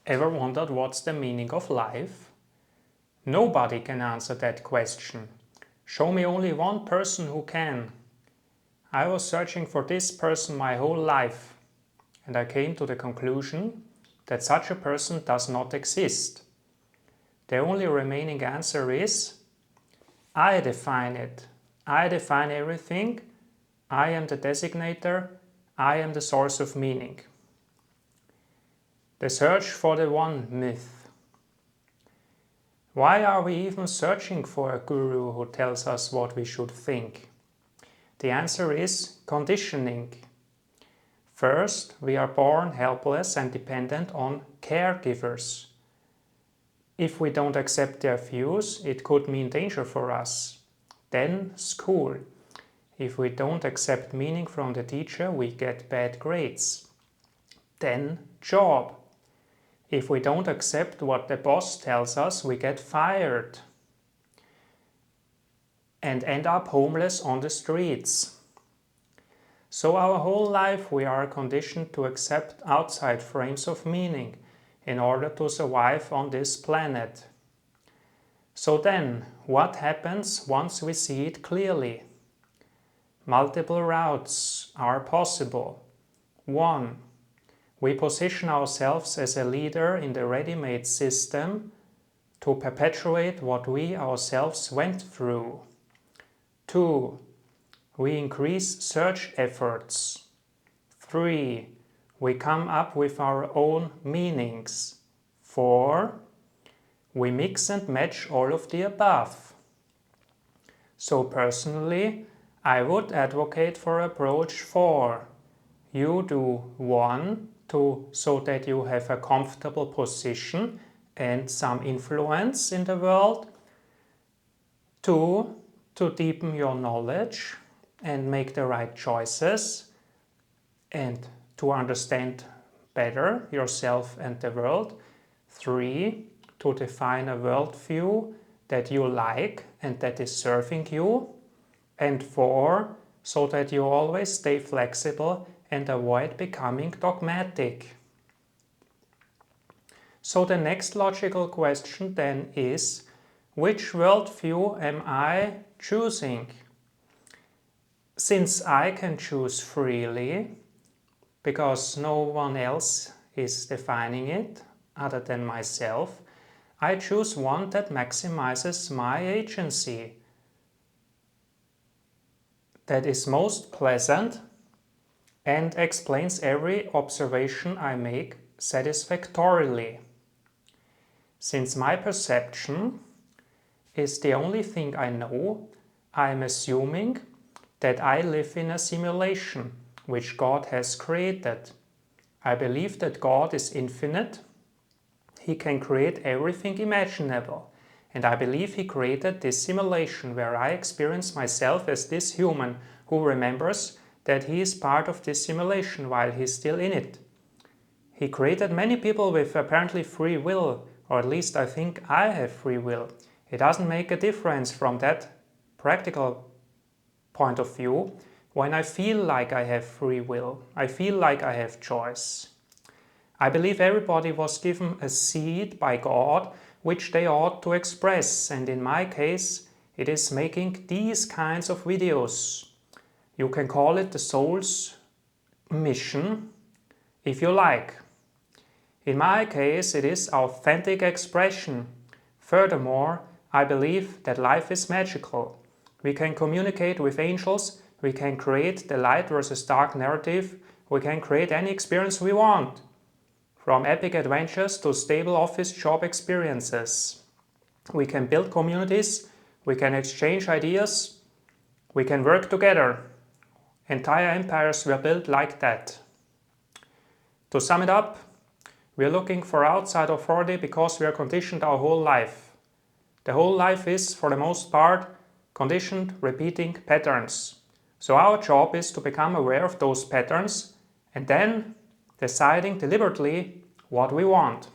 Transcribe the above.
Ever wondered what's the meaning of life? Nobody can answer that question. Show me only one person who can. I was searching for this person my whole life, and I came to the conclusion that such a person does not exist. The only remaining answer is, I define it. I define everything. I am the designator. I am the source of meaning. The search for the one myth. Why are we even searching for a guru who tells us what we should think? The answer is conditioning. First, we are born helpless and dependent on caregivers. If we don't accept their views, it could mean danger for us. Then, school. If we don't accept meaning from the teacher, we get bad grades. Then, job. If we don't accept what the boss tells us, we get fired and end up homeless on the streets. So our whole life we are conditioned to accept outside frames of meaning in order to survive on this planet. So then, what happens once we see it clearly? Multiple routes are possible. 1. We position ourselves as a leader in the ready-made system to perpetuate what we ourselves went through. 2. We increase search efforts. 3. We come up with our own meanings. 4. We mix and match all of the above. So personally, I would advocate for approach 4. You do 1, so that you have a comfortable position and some influence in the world. 2, to deepen your knowledge and make the right choices and to understand better yourself and the world. 3, to define a worldview that you like and that is serving you. And 4, so that you always stay flexible and avoid becoming dogmatic. So the next logical question then is, which worldview am I choosing? Since I can choose freely, because no one else is defining it other than myself, I choose one that maximizes my agency, that is most pleasant and explains every observation I make satisfactorily. Since my perception is the only thing I know, I am assuming that I live in a simulation which God has created. I believe that God is infinite. He can create everything imaginable. And I believe He created this simulation where I experience myself as this human who remembers that he is part of this simulation while he is still in it. He created many people with apparently free will, or at least I think I have free will. It doesn't make a difference from that practical point of view when I feel like I have free will. I feel like I have choice. I believe everybody was given a seed by God which they ought to express, and in my case it is making these kinds of videos. You can call it the soul's mission, if you like. In my case, it is authentic expression. Furthermore, I believe that life is magical. We can communicate with angels, we can create the light versus dark narrative, we can create any experience we want, from epic adventures to stable office job experiences. We can build communities, we can exchange ideas, we can work together. Entire empires were built like that. To sum it up, we are looking for outside authority because we are conditioned our whole life. The whole life is, for the most part, conditioned repeating patterns. So our job is to become aware of those patterns and then deciding deliberately what we want.